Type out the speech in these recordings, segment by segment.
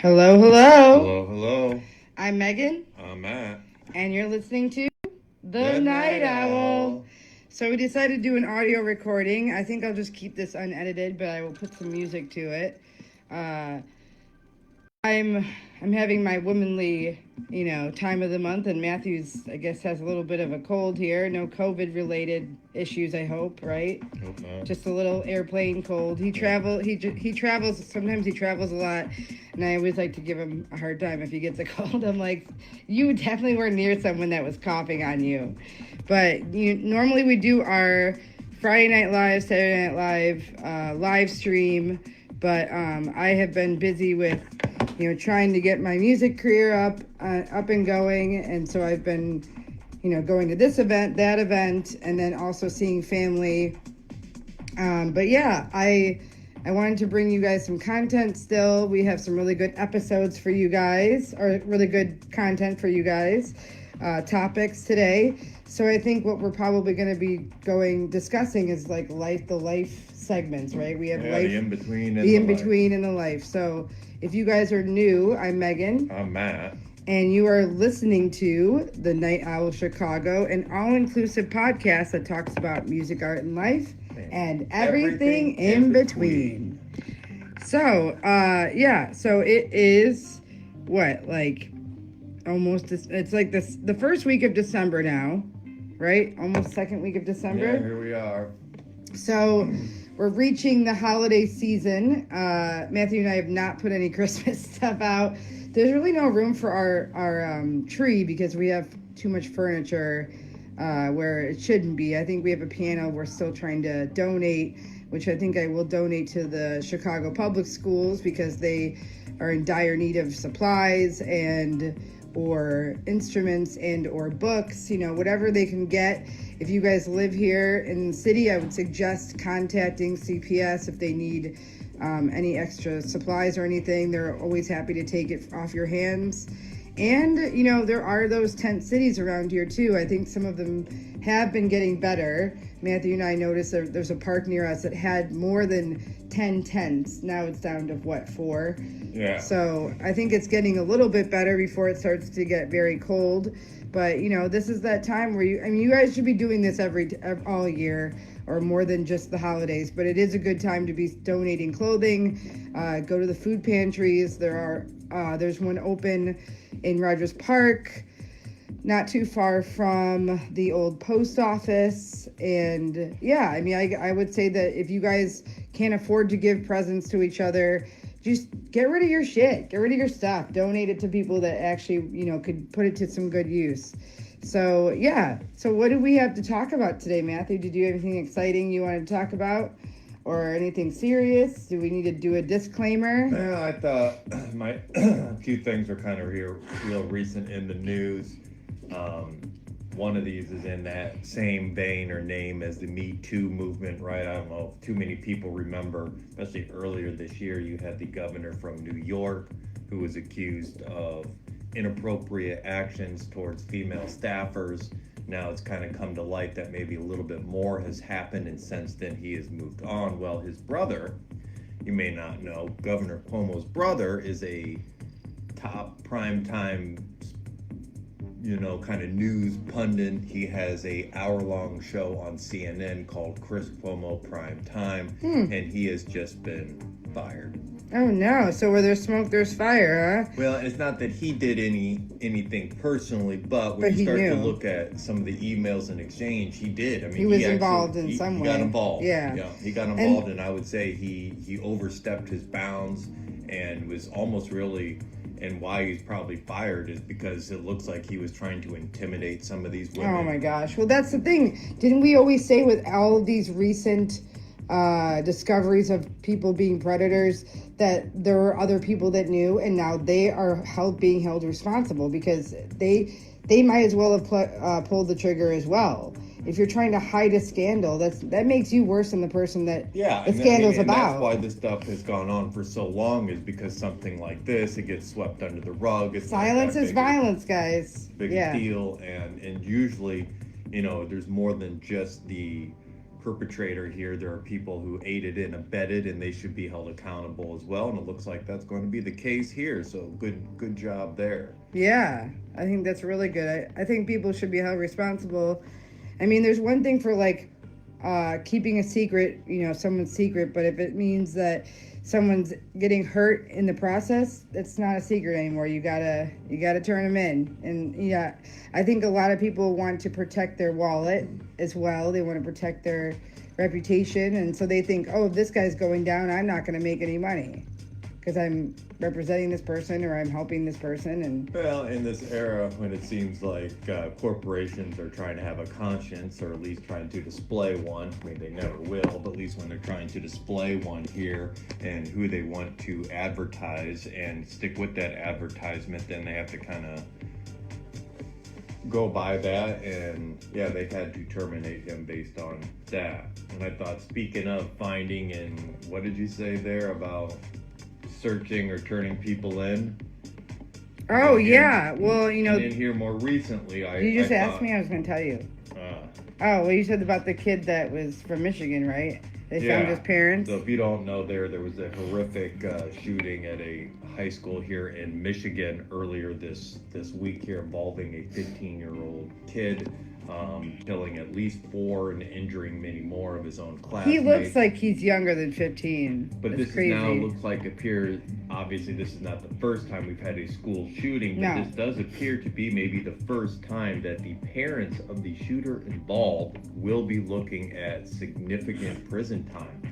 Hello, hello. Hello, hello. I'm Megan. I'm Matt. And you're listening to The Night Night Owl. Owl. So we decided to do an audio recording. I think I'll just keep this unedited, but I will put some music to it. I'm having my womanly, time of the month, and Matthew's, I guess, has a little bit of a cold here. No COVID-related issues, I hope, right? Hope not. Just a little airplane cold. He travels. Sometimes he travels a lot, and I always like to give him a hard time if he gets a cold. I'm like, you definitely were near someone that was coughing on you. But normally we do our Friday Night Live, Saturday Night Live, live stream. But I have been busy with, trying to get my music career up and going. And so I've been, going to this event, that event, and then also seeing family. But yeah, I wanted to bring you guys some content still. We have some really good episodes for you guys, or really good content for you guys, topics today. So I think what we're probably going to be discussing is like the life segments, right? We have life, the in-between and the life. So if you guys are new, I'm Megan. I'm Matt. And you are listening to The Night Owl Chicago, an all-inclusive podcast that talks about music, art, and life, and everything in between. So, so it is, it's like the first week of December now, right? Almost second week of December. Yeah, here we are. So we're reaching the holiday season. Matthew and I have not put any Christmas stuff out. There's really no room for our tree because we have too much furniture where it shouldn't be. I think we have a piano we're still trying to donate, which I think I will donate to the Chicago Public Schools because they are in dire need of supplies or instruments or books, whatever they can get. If you guys live here in the city, I would suggest contacting CPS if they need any extra supplies or anything. They're always happy to take it off your hands. And, there are those tent cities around here too. I think some of them have been getting better. Matthew and I noticed there's a park near us that had more than 10 tents. Now it's down to 4? Yeah. So I think it's getting a little bit better before it starts to get very cold. But, this is that time where you guys should be doing this all year or more than just the holidays. But it is a good time to be donating clothing. Go to the food pantries. There's one open in Rogers Park, not too far from the old post office. And yeah, I would say that if you guys can't afford to give presents to each other, just get rid of your shit, get rid of your stuff, donate it to people that actually, could put it to some good use. So yeah, so what do we have to talk about today, Matthew? Did you have anything exciting you wanted to talk about? Or anything serious? Do we need to do a disclaimer? Yeah, I thought a few things are kind of real recent in the news. One of these is in that same vein or name as the Me Too movement, right? I don't know if too many people remember, especially earlier this year, you had the governor from New York who was accused of inappropriate actions towards female staffers. Now it's kind of come to light that maybe a little bit more has happened, and since then he has moved on. Well, his brother, you may not know, Governor Cuomo's brother is a top primetime, kind of news pundit. He has a hour-long show on CNN called Chris Cuomo Prime Time, and he has just been fired. Oh no, so where there's smoke, there's fire, huh? Well, it's not that he did anything personally, but when you start to look at some of the emails and exchange, he did. He was involved in some way. He got involved. Yeah, he got involved, and I would say he overstepped his bounds and was almost really, and why he's probably fired is because it looks like he was trying to intimidate some of these women. Oh my gosh. Well, that's the thing. Didn't we always say with all of these recent discoveries of people being predators that there were other people that knew, and now they are being held responsible because they might as well have pulled the trigger as well. If you're trying to hide a scandal, that makes you worse than the person that the scandal's about. That's why this stuff has gone on for so long, is because something like this, it gets swept under the rug. Silence is violence, guys. Big deal, and usually, there's more than just the perpetrator here. There are people who aided and abetted, and they should be held accountable as well. And it looks like that's going to be the case here. So good job there. Yeah, I think that's really good. I think people should be held responsible. I mean, there's one thing for like keeping a secret, someone's secret, but if it means that someone's getting hurt in the process, it's not a secret anymore. You gotta turn them in. And yeah, I think a lot of people want to protect their wallet as well. They want to protect their reputation, and so they think, oh, if this guy's going down, I'm not going to make any money because I'm representing this person or I'm helping this person. And well, in this era when it seems like corporations are trying to have a conscience, or at least trying to display one, I mean, they never will, but at least when they're trying to display one here and who they want to advertise and stick with that advertisement, then they have to kind of go by that. And yeah, they had to terminate him based on that. And I thought, speaking of finding, and what did you say there about searching or turning people in? Oh, yeah. Well, And in here more recently, you just asked me, I was going to tell you. Well, you said about the kid that was from Michigan, right? They found his parents. So if you don't know, there was a horrific shooting at a high school here in Michigan earlier this week here, involving a 15-year-old kid, killing at least 4 and injuring many more of his own classmates. He looks like he's younger than 15. But That's this crazy. now looks like obviously this is not the first time we've had a school shooting, but this does appear to be maybe the first time that the parents of the shooter involved will be looking at significant prison time.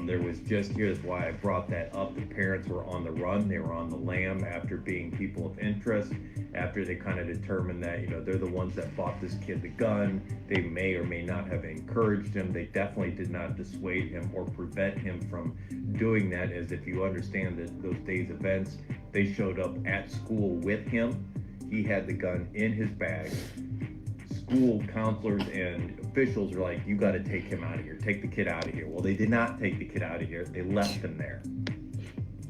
There was just here, that's why I brought that up. The parents were on the run. They were on the lam after being people of interest, after they kind of determined that, they're the ones that bought this kid the gun. They may or may not have encouraged him. They definitely did not dissuade him or prevent him from doing that, as if you understand that those days' events, they showed up at school with him. He had the gun in his bag. School counselors and officials are like, you got to take him out of here. Take the kid out of here. Well, they did not take the kid out of here. They left him there.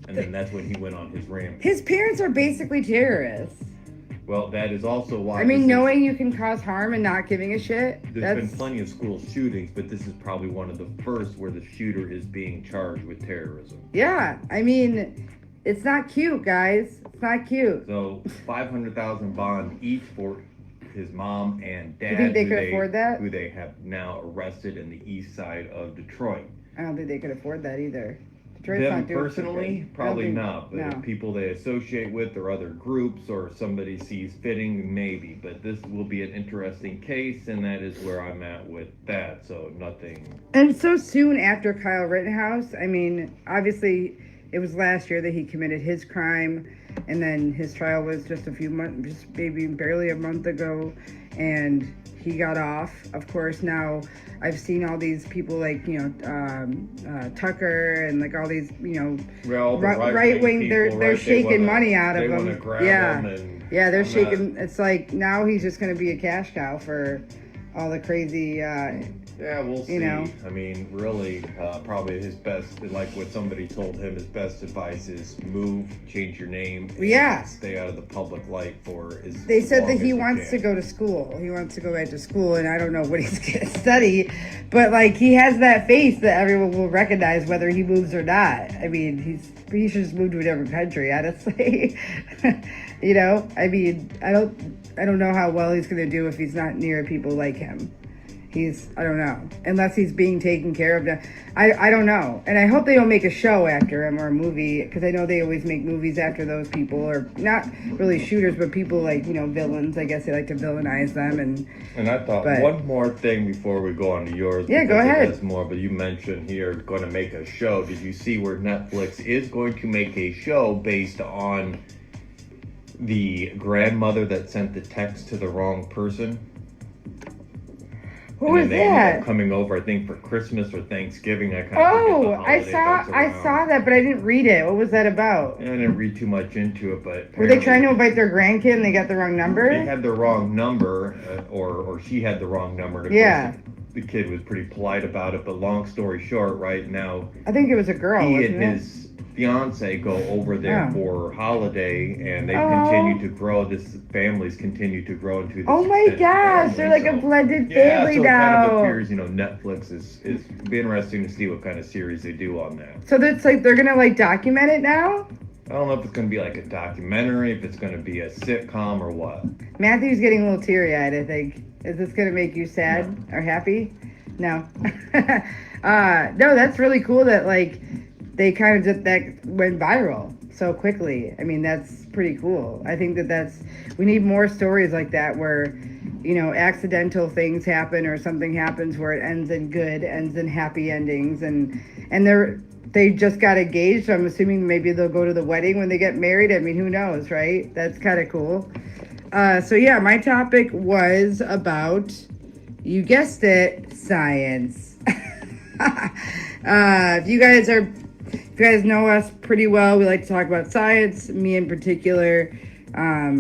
And then that's when he went on his rampage. His parents are basically terrorists. Well, that is also why... I mean, knowing you can cause harm and not giving a shit. There's been plenty of school shootings, but this is probably one of the first where the shooter is being charged with terrorism. Yeah, I mean, it's not cute, guys. It's not cute. So, $500,000 bond each for his mom and dad. You think they could afford that? Who they have now arrested in the east side of Detroit. I don't think they could afford that either. Detroit's Them not doing personally, probably not. But if people they associate with or other groups or somebody sees fitting, maybe. But this will be an interesting case, and that is where I'm at with that. So nothing. And so soon after Kyle Rittenhouse, I mean, obviously it was last year that he committed his crime, and then his trial was just a few months, just maybe barely a month ago, and he got off. Of course, now I've seen all these people like, Tucker and like all these, right wing, they're shaking money out of him. Yeah, they're shaking. It's like now he's just going to be a cash cow for all the crazy. Yeah, we'll see. I mean, really, probably his best, like what somebody told him, his best advice is move, change your name, and stay out of the public light for as They said that he long as wants to go to school. He wants to go back to school, and I don't know what he's going to study, but like he has that face that everyone will recognize whether he moves or not. I mean, he should just move to a different country, honestly. I mean, I don't know how well he's going to do if he's not near people like him. I don't know, unless he's being taken care of. I don't know. And I hope they don't make a show after him or a movie, because I know they always make movies after those people, or not really shooters, but people like, villains. I guess they like to villainize them. And I thought one more thing before we go on to yours. Yeah, go ahead. There's more, but you mentioned here going to make a show. Did you see where Netflix is going to make a show based on the grandmother that sent the text to the wrong person? Who was they that? ended up coming over, I think, for Christmas or Thanksgiving. I saw that, but I didn't read it. What was that about? I didn't read too much into it, but were they trying to invite their grandkid and they got the wrong number? They had the wrong number, or she had the wrong number. Yeah. The kid was pretty polite about it, but long story short, right now, I think it was a girl. He and his fiance go over there Oh. for holiday, and they Oh. continue to grow. This families continue to grow into this. Oh my extended gosh, family. they're like a So, blended yeah, family so it now. kind of appears, Netflix is be interesting to see what kind of series they do on that. So that's like they're gonna like document it now. I don't know if it's going to be like a documentary, if it's going to be a sitcom or what. Matthew's getting a little teary-eyed, I think. Is this gonna make you sad or happy? No. No, that's really cool that like they kind of just that went viral so quickly. I mean, that's pretty cool. I think we need more stories like that where, accidental things happen or something happens where it ends in happy endings, and they just got engaged. So I'm assuming maybe they'll go to the wedding when they get married. I mean, who knows, right? That's kind of cool. So yeah, my topic was about, you guessed it, science. If you guys know us pretty well, we like to talk about science, me in particular. I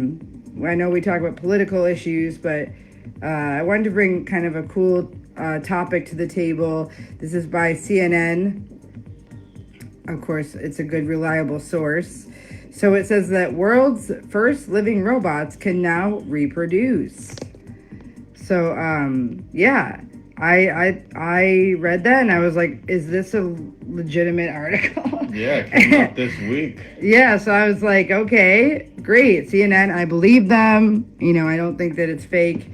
know we talk about political issues, but I wanted to bring kind of a cool topic to the table. This is by CNN. Of course, it's a good, reliable source. So it says that world's first living robots can now reproduce. So, yeah, I read that and I was like, is this a legitimate article? Yeah, it came out this week. Yeah, so I was like, okay, great. CNN, I believe them. I don't think that it's fake.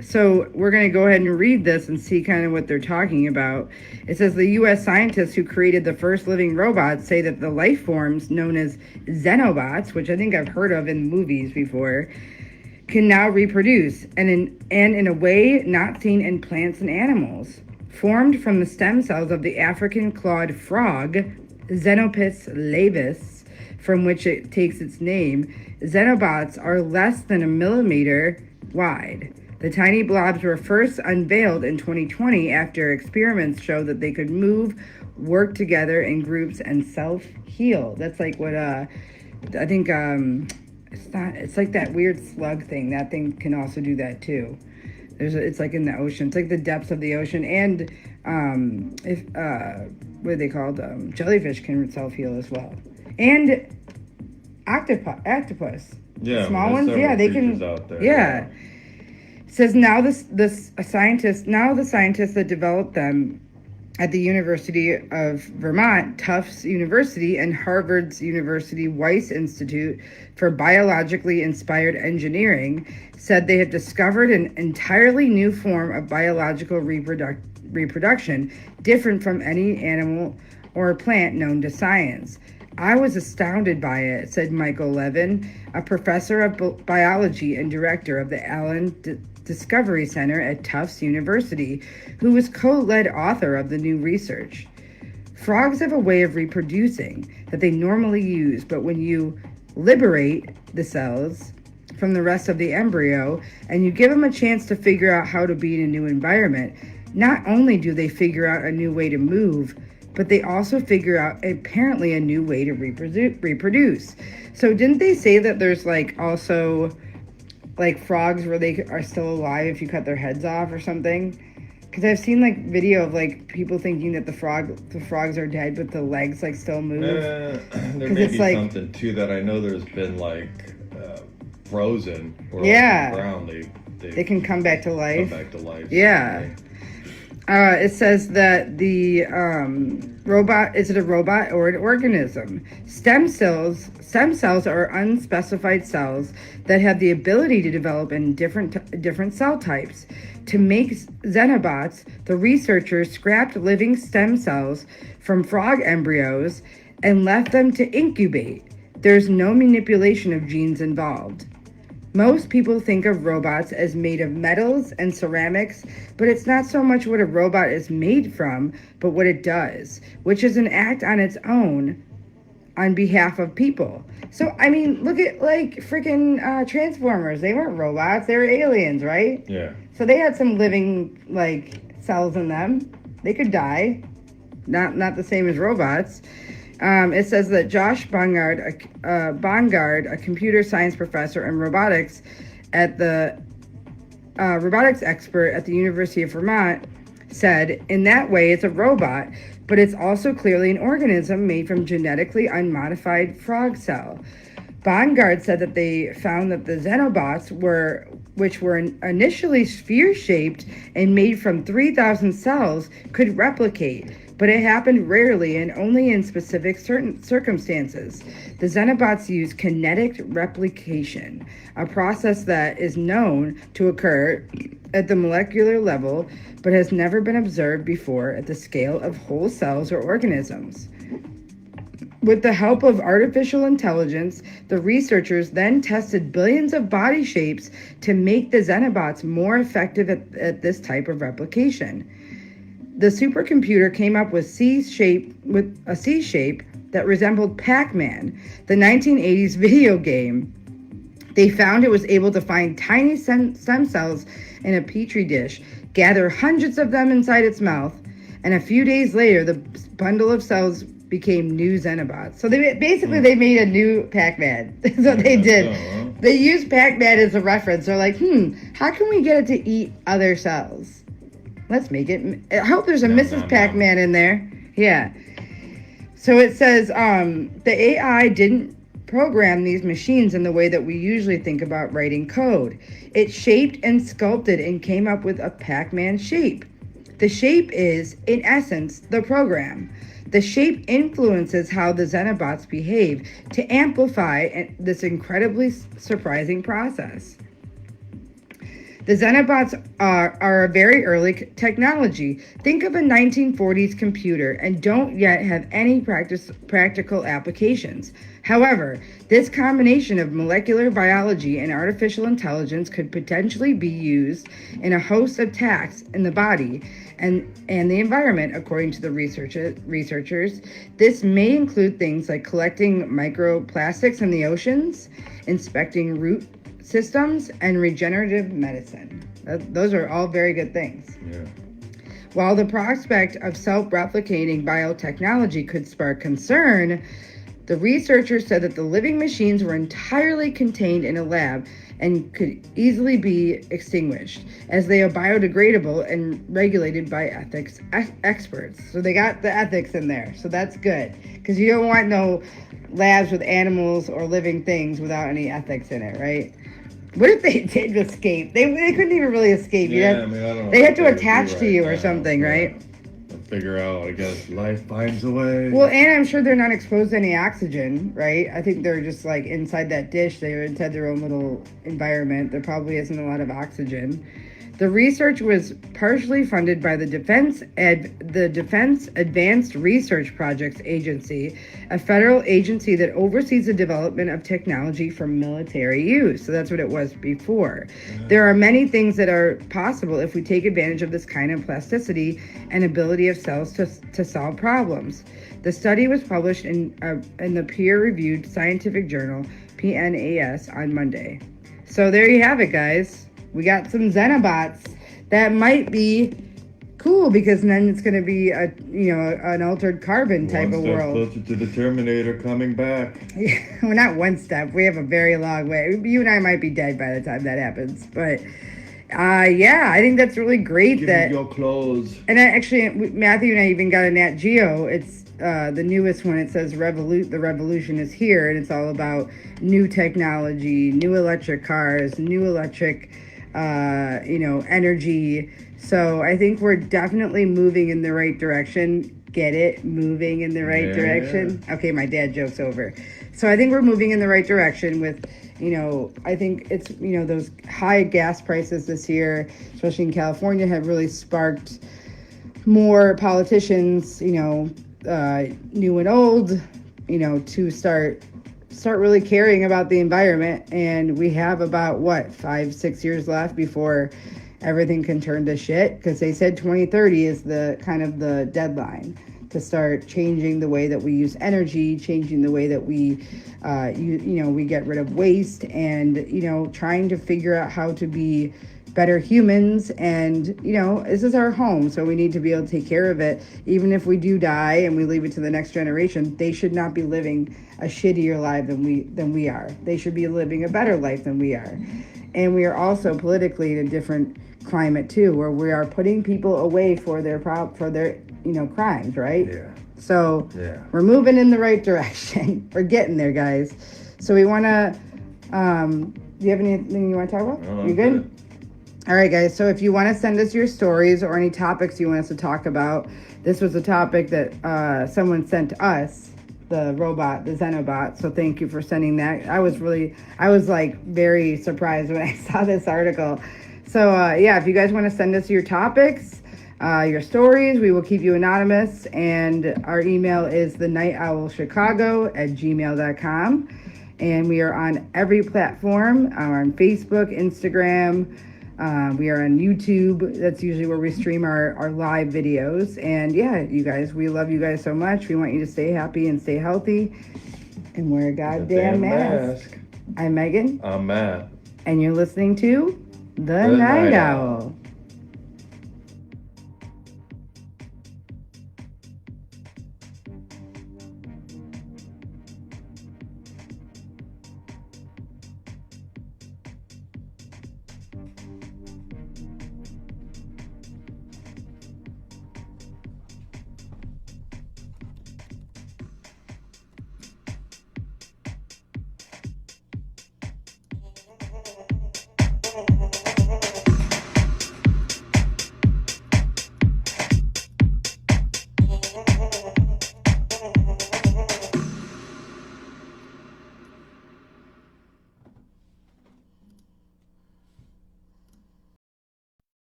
So we're going to go ahead and read this and see kind of what they're talking about. It says the U.S. scientists who created the first living robots say that the life forms known as xenobots, which I think I've heard of in movies before, can now reproduce, and in a way not seen in plants and animals. Formed from the stem cells of the African clawed frog, Xenopus laevis, from which it takes its name, xenobots are less than 1 millimeter wide. The tiny blobs were first unveiled in 2020 after experiments showed that they could move, work together in groups, and self-heal. That's like what I think it's like that weird slug thing. That thing can also do that too. It's like in the ocean. It's like the depths of the ocean, and what are they called? Jellyfish can self-heal as well, and octopus. Yeah, small ones. Yeah, they can. Out there, yeah. It says now the scientists that developed them at the University of Vermont, Tufts University, and Harvard's University Weiss Institute for Biologically Inspired Engineering said they have discovered an entirely new form of biological reproduction, different from any animal or plant known to science. I was astounded by it, said Michael Levin, a professor of biology and director of the Allen Discovery Center at Tufts University, who was co-led author of the new research. Frogs have a way of reproducing that they normally use, but when you liberate the cells from the rest of the embryo and you give them a chance to figure out how to be in a new environment, not only do they figure out a new way to move, but they also figure out apparently a new way to reproduce. So didn't they say that there's also like frogs where they are still alive if you cut their heads off or something? Because I've seen video of people thinking that the frogs are dead, but the legs still move. There may be something to that. I know there's been frozen or yeah, on the ground. They can come back to life. Yeah. It says that the robot, is it a robot or an organism? Stem cells are unspecified cells that have the ability to develop in different cell types. To make xenobots, the researchers scrapped living stem cells from frog embryos and left them to incubate. There's no manipulation of genes involved. Most people think of robots as made of metals and ceramics, but it's not so much what a robot is made from, but what it does, which is an act on its own on behalf of people. So, I mean, look at freaking Transformers. They weren't robots, they were aliens, right? Yeah. So they had some living cells in them. They could die. Not the same as robots. It says that Josh Bongard, a computer science professor and robotics robotics expert at the University of Vermont, said, in that way, it's a robot, but it's also clearly an organism made from genetically unmodified frog cell. Bongard said that they found that the xenobots which were initially sphere-shaped and made from 3,000 cells, could replicate, but it happened rarely and only in specific certain circumstances. The xenobots use kinetic replication, a process that is known to occur at the molecular level, but has never been observed before at the scale of whole cells or organisms. With the help of artificial intelligence, the researchers then tested billions of body shapes to make the xenobots more effective at this type of replication. The supercomputer came up with a C shape that resembled Pac-Man, the 1980s video game. They found it was able to find tiny stem cells in a petri dish, gather hundreds of them inside its mouth, and a few days later, the bundle of cells became new xenobots. So they made a new Pac-Man. That's what they did. They used Pac-Man as a reference. They're like, how can we get it to eat other cells? Let's make it. I hope there's a Mrs. Pac-Man in there. Yeah. So it says the AI didn't program these machines in the way that we usually think about writing code. It shaped and sculpted and came up with a Pac-Man shape. The shape is, in essence, the program. The shape influences how the xenobots behave to amplify this incredibly surprising process. The xenobots are a very early technology. Think of a 1940s computer and don't yet have any practical applications. However, this combination of molecular biology and artificial intelligence could potentially be used in a host of tasks in the body and the environment, according to the researchers. This may include things like collecting microplastics in the oceans, inspecting root systems, and regenerative medicine. Those are all very good things. Yeah. While the prospect of self-replicating biotechnology could spark concern, the researchers said that the living machines were entirely contained in a lab and could easily be extinguished, as they are biodegradable and regulated by ethics experts. So they got the ethics in there, so that's good, because you don't want no labs with animals or living things without any ethics in it, right? What if they did escape? They couldn't even really escape. I don't know. They had to attach to you or something, right? Figure out, I guess, life finds a way. Well, and I'm sure they're not exposed to any oxygen, right? I think they're just like inside that dish. They had their own little environment. There probably isn't a lot of oxygen. The research was partially funded by the Defense Advanced Research Projects Agency, a federal agency that oversees the development of technology for military use. So that's what it was before. There are many things that are possible if we take advantage of this kind of plasticity and ability of cells to solve problems. The study was published in the peer-reviewed scientific journal PNAS on Monday. So there you have it, guys. We got some xenobots that might be cool, because then it's going to be an altered carbon type of world. Closer to the Terminator coming back. We're not one step. We have a very long way. You and I might be dead by the time that happens. But I think that's really great. Give me your clothes. And Matthew and I even got a Nat Geo. It's the newest one. It says the revolution is here, and it's all about new technology, new electric cars, new electric energy. So I think we're definitely moving in the right direction. Get it? Moving in the right direction. Okay, my dad joke's over. So I think we're moving in the right direction with, I think it's, those high gas prices this year, especially in California, have really sparked more politicians, new and old, to start really caring about the environment. And we have about 5-6 years left before everything can turn to shit, because they said 2030 is the kind of the deadline to start changing the way that we use energy, changing the way that we we get rid of waste, and trying to figure out how to be better humans. And this is our home, so we need to be able to take care of it. Even if we do die and we leave it to the next generation, they should not be living a shittier life than we are. They should be living a better life than we are. And we are also politically in a different climate too, where we are putting people away for their crimes, right? Yeah. So Yeah. we're moving in the right direction. We're getting there, guys. So we want to, do you have anything you want to talk about? No, You I'm good? All right, guys. So if you want to send us your stories or any topics you want us to talk about, this was a topic that someone sent to us, the xenobot. So thank you for sending that. I was like very surprised when I saw this article. So yeah, if you guys want to send us your topics, your stories, we will keep you anonymous. And our email is thenightowlchicago@gmail.com. And we are on every platform, on Facebook, Instagram. We are on YouTube. That's usually where we stream our live videos. And yeah, you guys, we love you guys so much. We want you to stay happy and stay healthy and wear a goddamn mask. I'm Megan. I'm Matt. And you're listening to The Night Owl.